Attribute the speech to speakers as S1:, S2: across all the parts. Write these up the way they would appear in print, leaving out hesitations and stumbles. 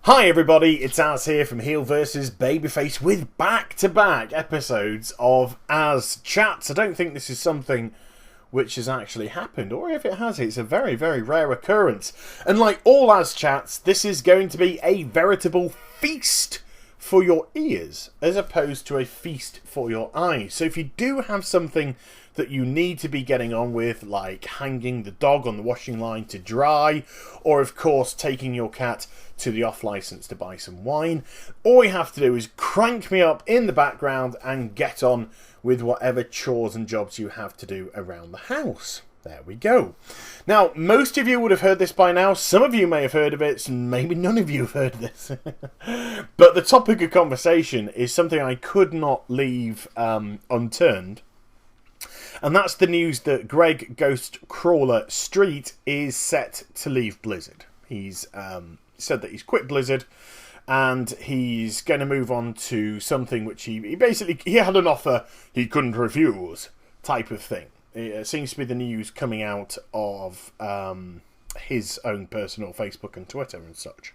S1: Hi everybody, it's Az here from Heel vs Babyface with back-to-back episodes of AzChats. I don't think this is something which has actually happened, or if it has, it's a very, very rare occurrence. And like all AzChats, this is going to be a veritable feast for your ears, as opposed to a feast for your eyes. So if you do have something that you need to be getting on with, like hanging the dog on the washing line to dry, or of course taking your cat to the off license to buy some wine, all you have to do is crank me up in the background and get on with whatever chores and jobs you have to do around the house. There we go. Now, most of you would have heard this by now. Some of you may have heard of it. Maybe none of you have heard of this. But the topic of conversation is something I could not leave unturned. And that's the news that Greg GHOSTCRAWLER Street is set to leave Blizzard. He's said that he's quit Blizzard and he's going to move on to something which he had an offer he couldn't refuse type of thing. It seems to be the news coming out of his own personal Facebook and Twitter and such.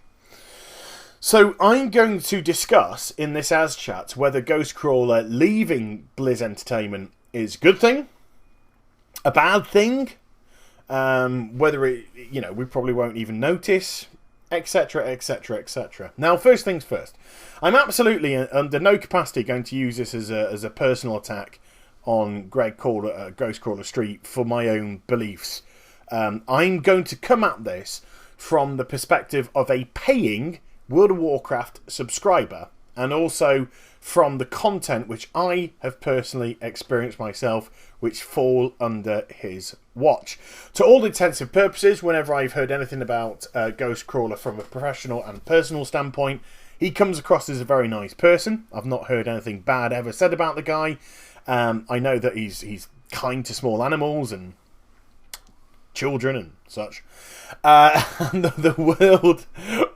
S1: So I'm going to discuss in this AzChat whether GHOSTCRAWLER leaving Blizz Entertainment is a good thing, a bad thing, whether it, we probably won't even notice, etc, etc, etc. Now, first things first, I'm absolutely under no capacity going to use this as a personal attack on Greg GHOSTCRAWLER Street for my own beliefs. I'm going to come at this from the perspective of a paying World of Warcraft subscriber, and also from the content which I have personally experienced myself, which fall under his watch. To all intents and purposes, whenever I've heard anything about GHOSTCRAWLER from a professional and personal standpoint, he comes across as a very nice person. I've not heard anything bad ever said about the guy. I know that he's kind to small animals and children and such. And the world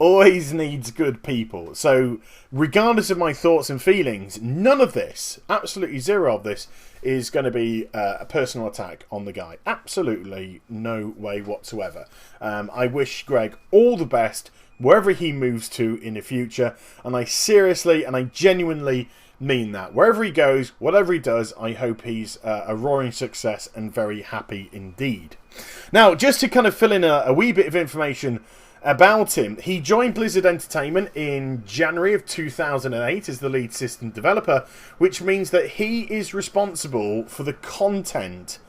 S1: always needs good people. So regardless of my thoughts and feelings, none of this, absolutely zero of this, is going to be a personal attack on the guy. Absolutely no way whatsoever. I wish Greg all the best wherever he moves to in the future, and I seriously and I genuinely mean that. Wherever he goes, whatever he does, I hope he's a roaring success and very happy indeed. Now, just to kind of fill in a wee bit of information about him, he joined Blizzard Entertainment in January of 2008 as the lead system developer, which means that he is responsible for the content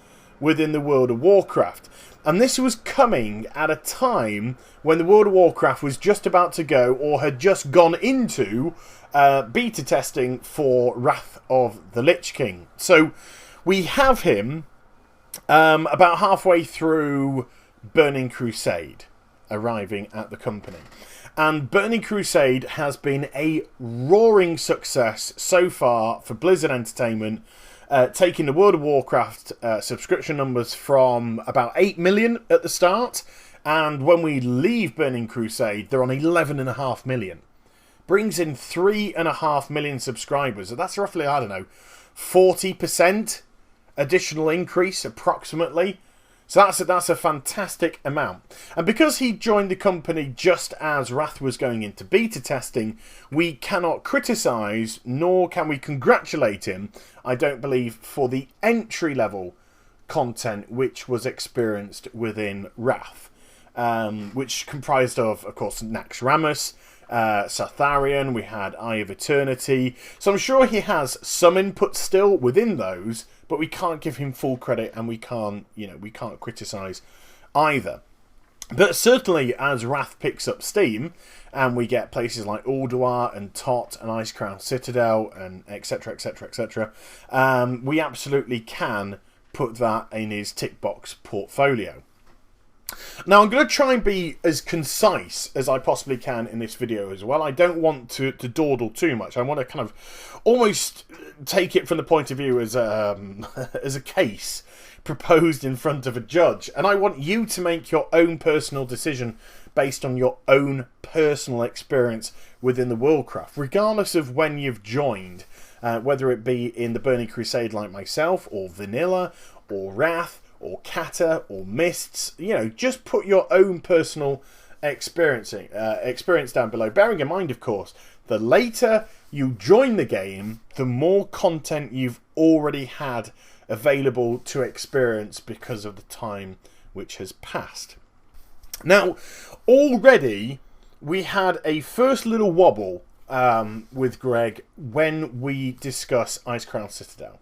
S1: within the World of Warcraft. And this was coming at a time when the World of Warcraft was just about to go, or had just gone into beta testing for Wrath of the Lich King. So we have him about halfway through Burning Crusade arriving at the company. And Burning Crusade has been a roaring success so far for Blizzard Entertainment, taking the World of Warcraft subscription numbers from about 8 million at the start, and when we leave Burning Crusade, they're on 11.5 million. Brings in 3.5 million subscribers. So that's roughly, 40% additional increase, approximately. So that's a fantastic amount. And because he joined the company just as Wrath was going into beta testing, we cannot criticise, nor can we congratulate him, I don't believe, for the entry-level content which was experienced within Wrath. Which comprised of course, Naxxramas, Satharian, we had Eye of Eternity. So I'm sure he has some input still within those, but we can't give him full credit, and we can't criticise either. But certainly, as Wrath picks up steam, and we get places like Ulduar and Tot and Icecrown Citadel and etc, etc, etc, we absolutely can put that in his tick box portfolio. Now, I'm going to try and be as concise as I possibly can in this video as well. I don't want to dawdle too much. I want to kind of almost take it from the point of view as a case proposed in front of a judge. And I want you to make your own personal decision based on your own personal experience within the Warcraft, regardless of when you've joined, whether it be in the Burning Crusade like myself, or Vanilla, or Wrath, or Cata, or Mists. Just put your own personal experience down below. Bearing in mind, of course, the later you join the game, the more content you've already had available to experience because of the time which has passed. Now, already we had a first little wobble with Greg when we discuss Icecrown Citadel.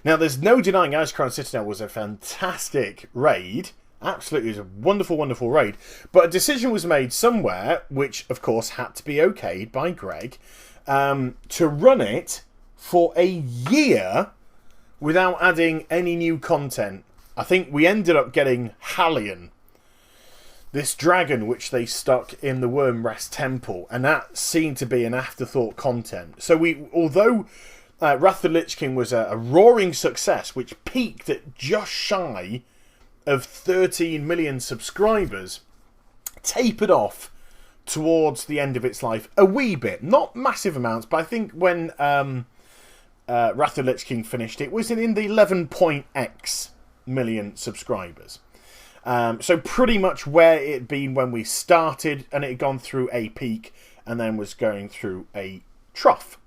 S1: Now, there's no denying Icecrown Citadel was a fantastic raid. Absolutely, it was a wonderful, wonderful raid. But a decision was made somewhere, which, of course, had to be okayed by Greg, to run it for a year without adding any new content. I think we ended up getting Hallion, this dragon which they stuck in the Wormrest Temple, and that seemed to be an afterthought content. So although Wrath of the Lich King was a roaring success, which peaked at just shy of 13 million subscribers, tapered off towards the end of its life a wee bit. Not massive amounts, but I think when Wrath of the Lich King finished, it was in the 11.x million subscribers. So pretty much where it had been when we started, and it had gone through a peak and then was going through a trough.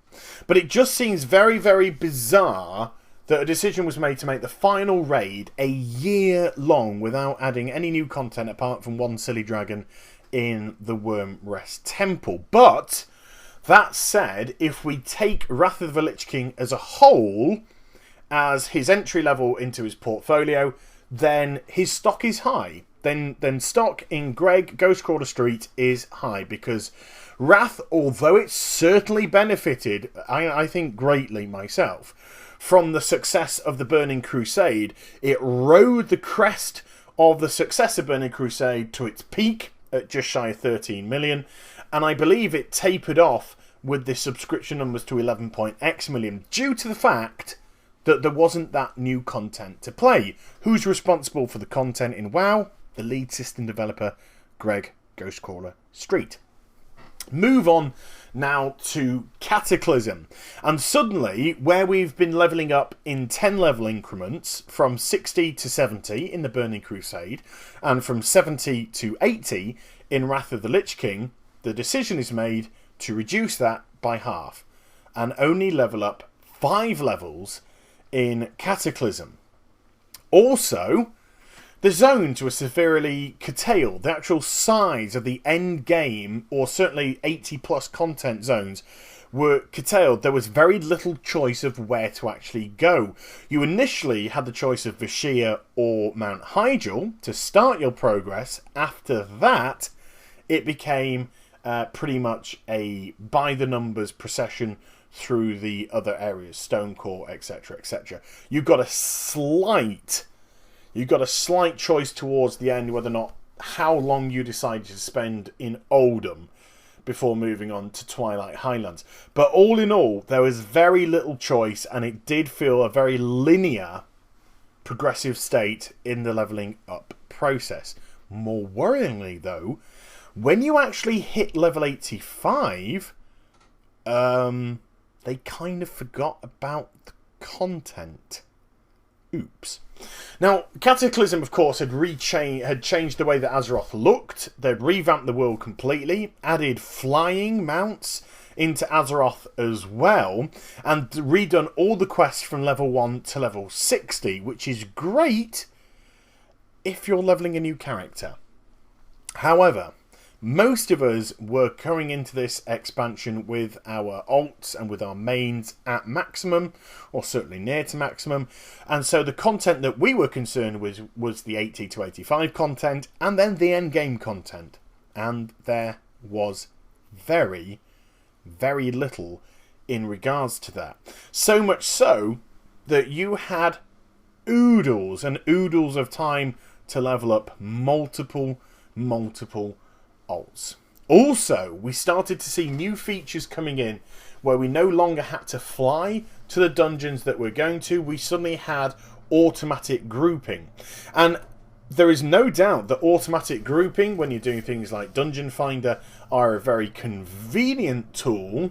S1: But it just seems very, very bizarre that a decision was made to make the final raid a year long without adding any new content apart from one silly dragon in the Wormrest Temple. But that said, if we take Wrath of the Lich King as a whole as his entry level into his portfolio, then his stock is high. Then stock in Greg Ghostcrawler Street is high, because Wrath, although it certainly benefited, I think greatly myself, from the success of the Burning Crusade, it rode the crest of the success of Burning Crusade to its peak at just shy of 13 million, and I believe it tapered off with the subscription numbers to 11.x million due to the fact that there wasn't that new content to play. Who's responsible for the content in WoW? The lead system developer, Greg Ghostcrawler Street. Move on now to Cataclysm. And suddenly, where we've been levelling up in 10 level increments from 60 to 70 in the Burning Crusade, and from 70 to 80 in Wrath of the Lich King, the decision is made to reduce that by half and only level up 5 levels in Cataclysm. Also, the zones were severely curtailed. The actual size of the end game, or certainly 80 plus content zones, were curtailed. There was very little choice of where to actually go. You initially had the choice of Vashia or Mount Hyjal to start your progress. After that, it became pretty much a by-the-numbers procession through the other areas, Stonecore, etc., etc. You got a slight choice towards the end whether or not how long you decided to spend in Oldham before moving on to Twilight Highlands. But all in all, there was very little choice, and it did feel a very linear, progressive state in the levelling up process. More worryingly, though, when you actually hit level 85, they kind of forgot about the content. Oops. Now, Cataclysm, of course, had changed the way that Azeroth looked. They'd revamped the world completely, added flying mounts into Azeroth as well, and redone all the quests from level 1 to level 60, which is great if you're leveling a new character. However, most of us were going into this expansion with our alts and with our mains at maximum, or certainly near to maximum, and so the content that we were concerned with was the 80 to 85 content, and then the endgame content. And there was very, very little in regards to that. So much so that you had oodles and oodles of time to level up multiple alts. Also, we started to see new features coming in where we no longer had to fly to the dungeons that we're going to. We suddenly had automatic grouping. And there is no doubt that automatic grouping, when you're doing things like Dungeon Finder, are a very convenient tool.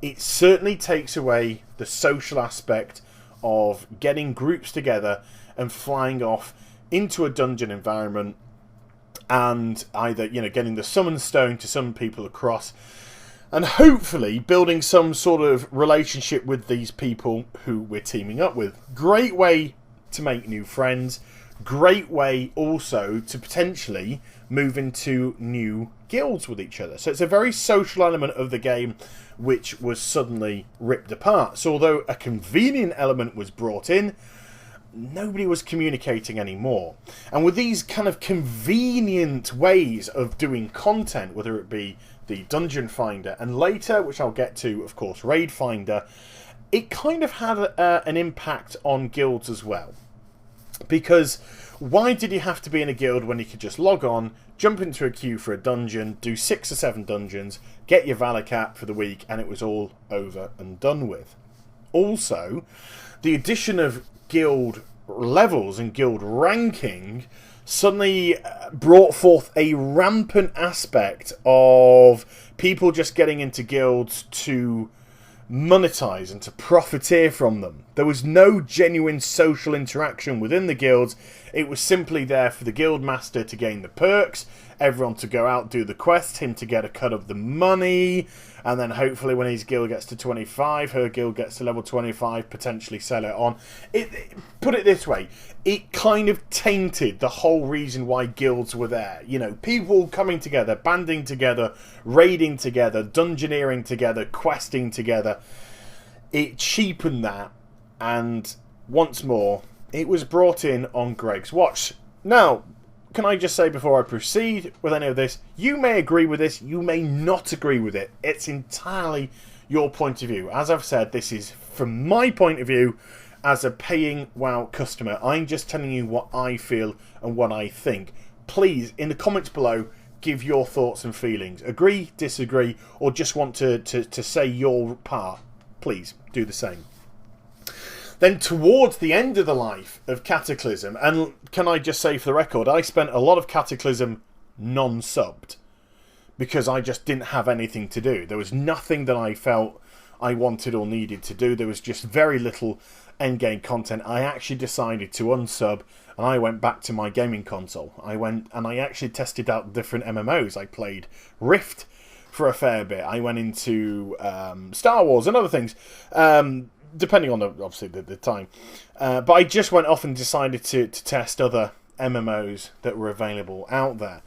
S1: It certainly takes away the social aspect of getting groups together and flying off into a dungeon environment and either, you know, getting the summon stone to summon people across, and hopefully building some sort of relationship with these people who we're teaming up with. Great way to make new friends. Great way also to potentially move into new guilds with each other. So it's a very social element of the game which was suddenly ripped apart. So although a convenient element was brought in, nobody was communicating anymore. And with these kind of convenient ways of doing content, whether it be the Dungeon Finder and later, which I'll get to, of course, Raid Finder, it kind of had an impact on guilds as well. Because why did you have to be in a guild when you could just log on, jump into a queue for a dungeon, do 6 or 7 dungeons, get your Valor Cap for the week, and it was all over and done with? Also, the addition of guild levels and guild ranking suddenly brought forth a rampant aspect of people just getting into guilds to monetize and to profiteer from them. There was no genuine social interaction within the guilds. It was simply there for the guild master to gain the perks, everyone to go out, do the quest, him to get a cut of the money, and then hopefully when his guild gets to 25, her guild gets to level 25, potentially sell it on. Put it this way, it kind of tainted the whole reason why guilds were there. You know, people coming together, banding together, raiding together, dungeoneering together, questing together. It cheapened that, and once more, it was brought in on Greg's watch. Now, can I just say before I proceed with any of this, you may agree with this, you may not agree with it. It's entirely your point of view. As I've said, this is from my point of view as a paying WoW customer. I'm just telling you what I feel and what I think. Please, in the comments below, give your thoughts and feelings. Agree, disagree, or just want to say your part. Please, do the same. Then towards the end of the life of Cataclysm, and can I just say for the record, I spent a lot of Cataclysm non-subbed because I just didn't have anything to do. There was nothing that I felt I wanted or needed to do. There was just very little endgame content. I actually decided to unsub, and I went back to my gaming console. I went and I actually tested out different MMOs. I played Rift for a fair bit. I went into Star Wars and other things. Depending on, obviously, the time. But I just went off and decided to test other MMOs that were available out there.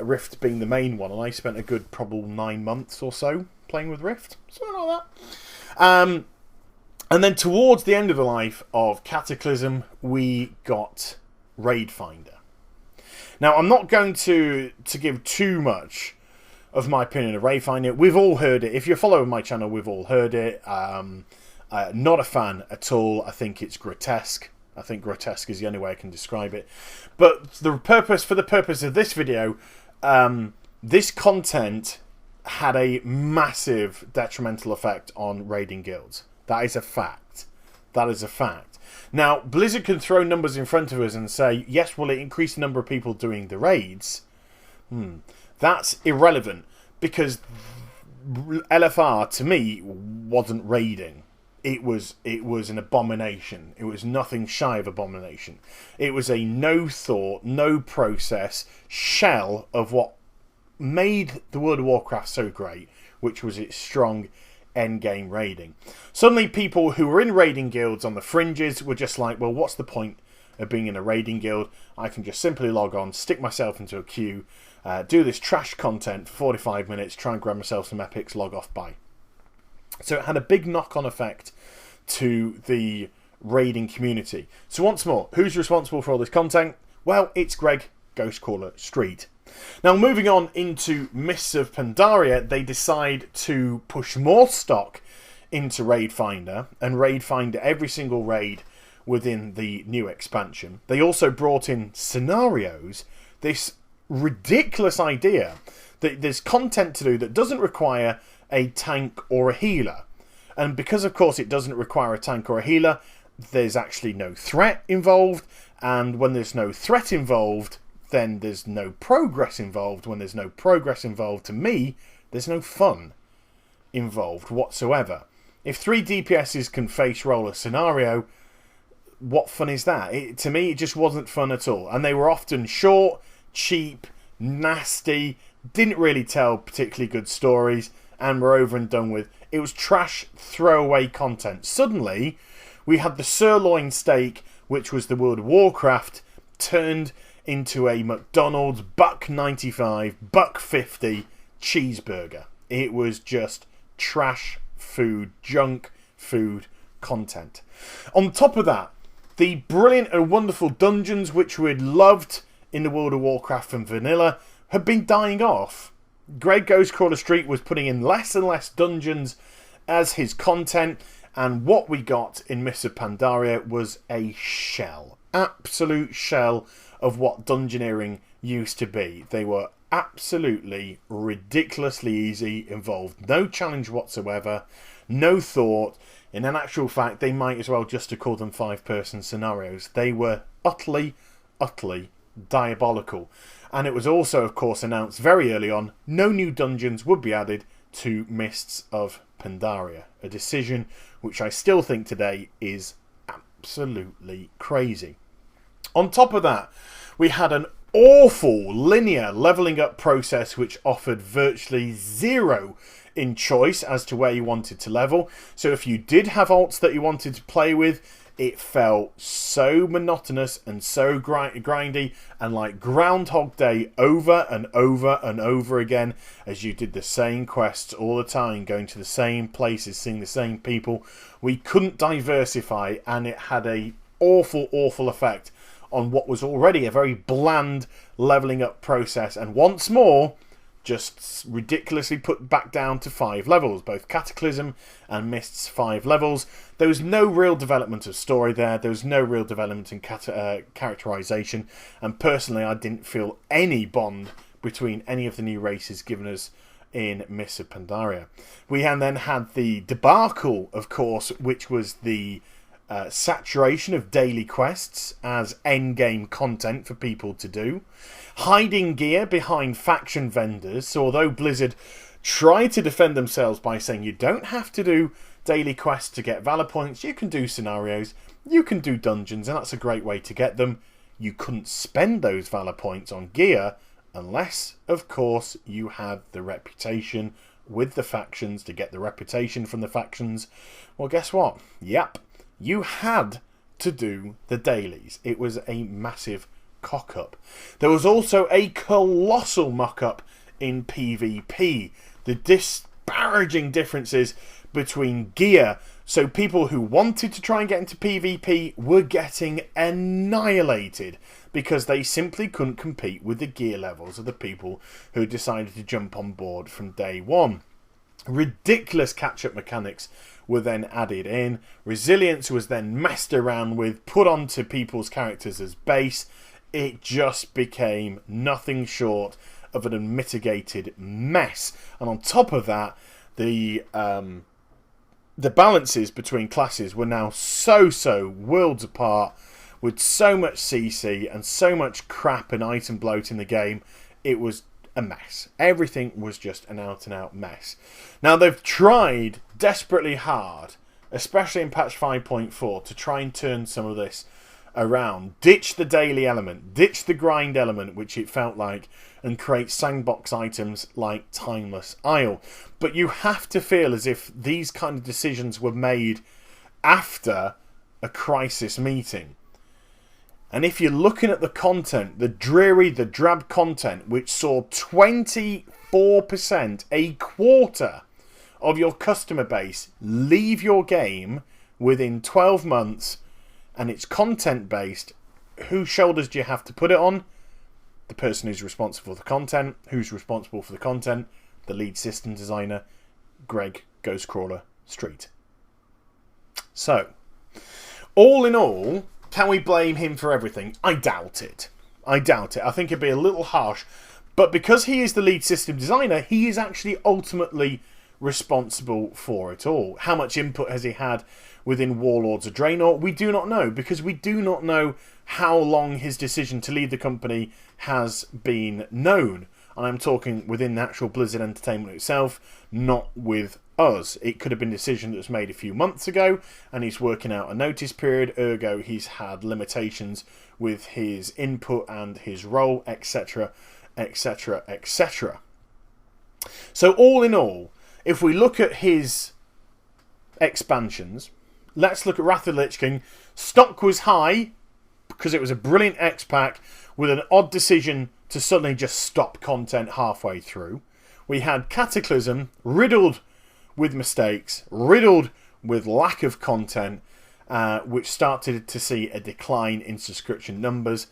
S1: Rift being the main one, and I spent a good probably 9 months or so playing with Rift. Something like that. And then towards the end of the life of Cataclysm, we got Raid Finder. Now, I'm not going to give too much of my opinion of Raid Finder. We've all heard it. If you're following my channel, we've all heard it. Not a fan at all. I think it's grotesque. I think grotesque is the only way I can describe it. But for the purpose of this video, this content had a massive detrimental effect on raiding guilds. That is a fact. That is a fact. Now, Blizzard can throw numbers in front of us and say, yes, will it increase the number of people doing the raids? That's irrelevant, because LFR, to me, wasn't raiding. It was an abomination. It was nothing shy of abomination. It was a no thought, no process shell of what made the World of Warcraft so great, which was its strong endgame raiding. Suddenly people who were in raiding guilds on the fringes were just like, well, what's the point of being in a raiding guild? I can just simply log on, stick myself into a queue, do this trash content for 45 minutes, try and grab myself some epics, log off, bye. So it had a big knock-on effect to the raiding community. So once more, who's responsible for all this content? Well, it's Greg, Ghostcrawler Street. Now, moving on into Mists of Pandaria, they decide to push more stock into Raid Finder and Raid Finder every single raid within the new expansion. They also brought in scenarios, this ridiculous idea that there's content to do that doesn't require a tank or a healer. And because, of course, it doesn't require a tank or a healer, there's actually no threat involved. And when there's no threat involved, then there's no progress involved. When there's no progress involved, to me, there's no fun involved whatsoever. If 3 DPSs can face roll a scenario, what fun is that? To me, it just wasn't fun at all. And they were often short, cheap, nasty, didn't really tell particularly good stories, and were over and done with. It was trash, throwaway content. Suddenly, we had the sirloin steak, which was the World of Warcraft, turned into a McDonald's $1.95, $1.50 cheeseburger. It was just trash food, junk food content. On top of that, the brilliant and wonderful dungeons which we'd loved in the World of Warcraft and Vanilla had been dying off. Greg Ghostcrawler Street was putting in less and less dungeons as his content, and what we got in Mists of Pandaria was a shell. Absolute shell of what dungeoneering used to be. They were absolutely ridiculously easy, involved no challenge whatsoever, no thought. In actual fact, they might as well just have called them 5-person scenarios. They were utterly diabolical. And it was also, of course, announced very early on, no new dungeons would be added to Mists of Pandaria. A decision which I still think today is absolutely crazy. On top of that, we had an awful linear levelling up process which offered virtually zero in choice as to where you wanted to level. So if you did have alts that you wanted to play with, it felt so monotonous and so grindy and like Groundhog Day over and over and over again, as you did the same quests all the time, going to the same places, seeing the same people. We couldn't diversify, and it had a awful effect on what was already a very bland levelling up process, and once more just ridiculously put back down to 5 levels. Both Cataclysm and Mists 5 levels. There was no real development of story there. There was no real development in characterisation. And personally, I didn't feel any bond between any of the new races given us in Mists of Pandaria. We then had the debacle, of course, which was the saturation of daily quests as endgame content for people to do. Hiding gear behind faction vendors. So although Blizzard tried to defend themselves by saying you don't have to do daily quests to get Valor points, you can do scenarios, you can do dungeons, and that's a great way to get them. You couldn't spend those Valor points on gear unless, of course, you had the reputation with the factions to get the reputation from the factions. Well, guess what? Yep. You had to do the dailies. It was a massive cock-up. There was also a colossal muck-up in PvP. The disparaging differences between gear. So people who wanted to try and get into PvP were getting annihilated because they simply couldn't compete with the gear levels of the people who decided to jump on board from day one. Ridiculous catch-up mechanics were then added in. Resilience was then messed around with, put onto people's characters as base. It just became nothing short of an unmitigated mess. And on top of that, the balances between classes were now so worlds apart, with so much CC and so much crap and item bloat in the game. It was a mess. Everything was just an out-and-out mess. Now, they've tried desperately hard, especially in patch 5.4, to try and turn some of this around. Ditch the daily element, ditch the grind element, which it felt like, and create sandbox items like Timeless Isle. But you have to feel as if these kind of decisions were made after a crisis meeting. And if you're looking at the content, the dreary, the drab content, which saw 24%, a quarter of your customer base leave your game within 12 months, and it's content-based, whose shoulders do you have to put it on? The person who's responsible for the content. Who's responsible for the content? The lead system designer, Greg Ghostcrawler Street. So, all in all, can we blame him for everything? I doubt it. I think it'd be a little harsh. But because he is the lead system designer, he is actually ultimately responsible for it all. How much input has he had within Warlords of Draenor? We do not know, because we do not know how long his decision to leave the company has been known. And I'm talking within the actual Blizzard Entertainment itself, not with us. It could have been a decision that was made a few months ago, and he's working out a notice period, ergo he's had limitations with his input and his role, etc., etc., etc. So all in all, if we look at his expansions, let's look at Wrath of the Lich King. Stock was high because it was a brilliant X-Pack with an odd decision to suddenly just stop content halfway through. We had Cataclysm, riddled with mistakes, riddled with lack of content, which started to see a decline in subscription numbers.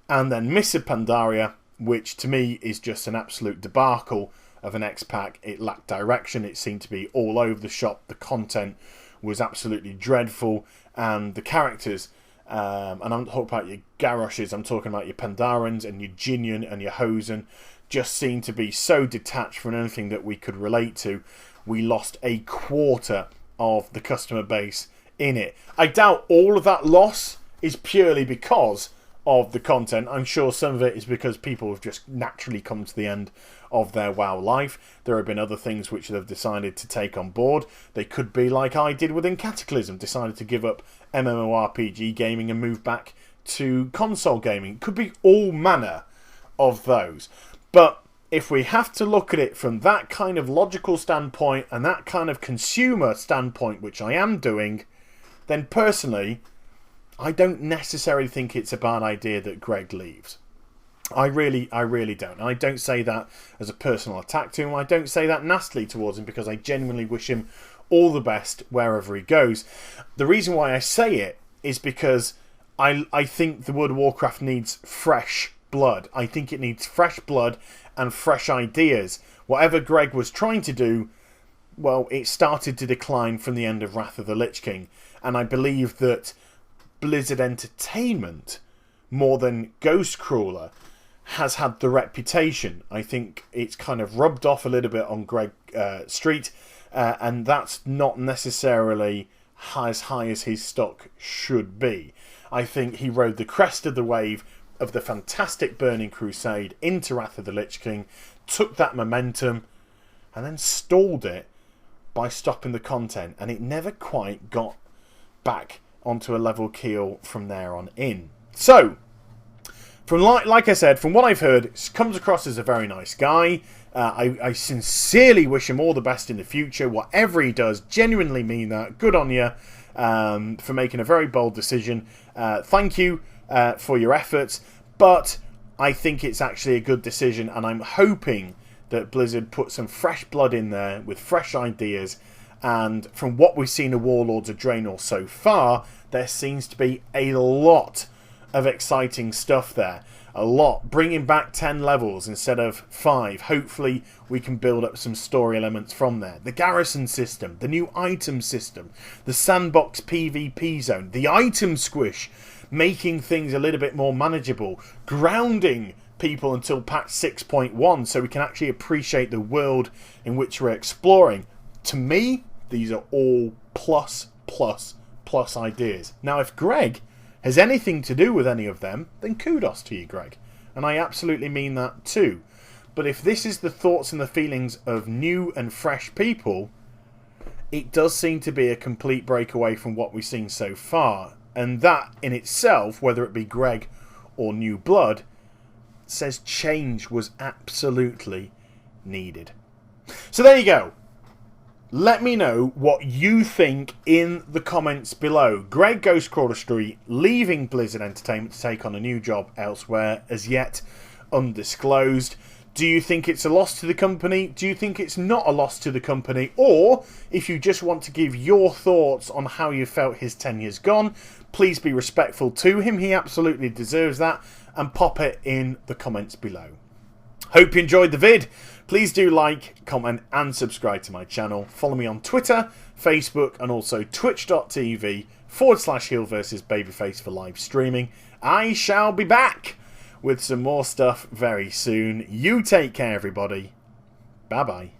S1: And then Mists of Pandaria, which to me is just an absolute debacle of an X-Pack. It lacked direction, it seemed to be all over the shop, the content was absolutely dreadful, and the characters, and I'm not talking about your Garroshes, I'm talking about your Pandarans and your Jinyan and your Hosen, just seemed to be so detached from anything that we could relate to. We lost a quarter of the customer base in it. I doubt all of that loss is purely because of the content. I'm sure some of it is because people have just naturally come to the end of their WoW life. There have been other things which they've decided to take on board. They could be like I did within Cataclysm, decided to give up MMORPG gaming and move back to console gaming. It could be all manner of those. But if we have to look at it from that kind of logical standpoint and that kind of consumer standpoint, which I am doing, then personally, I don't necessarily think it's a bad idea that Greg leaves. I really don't. And I don't say that as a personal attack to him. I don't say that nastily towards him because I genuinely wish him all the best wherever he goes. The reason why I say it is because I think the World of Warcraft needs fresh blood. I think it needs fresh blood and fresh ideas. Whatever Greg was trying to do, well, it started to decline from the end of Wrath of the Lich King. And I believe that Blizzard Entertainment, more than GHOSTCRAWLER, has had the reputation. I think it's kind of rubbed off a little bit on Greg Street, and that's not necessarily as high as his stock should be. I think he rode the crest of the wave of the fantastic Burning Crusade into Wrath of the Lich King, took that momentum, and then stalled it by stopping the content, and it never quite got back onto a level keel from there on in. So, from like I said, from what I've heard, comes across as a very nice guy. I sincerely wish him all the best in the future. Whatever he does, genuinely mean that. Good on you for making a very bold decision. Thank you for your efforts. But I think it's actually a good decision, and I'm hoping that Blizzard put some fresh blood in there with fresh ideas. And from what we've seen of Warlords of Draenor so far, there seems to be a lot of exciting stuff there. A lot. Bringing back 10 levels instead of 5. Hopefully we can build up some story elements from there. The garrison system, the new item system, the sandbox PvP zone, the item squish, making things a little bit more manageable, grounding people until patch 6.1 so we can actually appreciate the world in which we're exploring. To me, these are all plus ideas. Now, if Greg has anything to do with any of them, then kudos to you, Greg. And I absolutely mean that too. But if this is the thoughts and the feelings of new and fresh people, it does seem to be a complete breakaway from what we've seen so far. And that in itself, whether it be Greg or new blood, says change was absolutely needed. So there you go. Let me know what you think in the comments below. Greg GHOSTCRAWLER Street leaving Blizzard Entertainment to take on a new job elsewhere, as yet undisclosed. Do you think it's a loss to the company? Do you think it's not a loss to the company? Or, if you just want to give your thoughts on how you felt his tenure's gone, please be respectful to him. He absolutely deserves that. And pop it in the comments below. Hope you enjoyed the vid. Please do like, comment and subscribe to my channel. Follow me on Twitter, Facebook and also twitch.tv/heel versus babyface for live streaming. I shall be back with some more stuff very soon. You take care, everybody. Bye bye.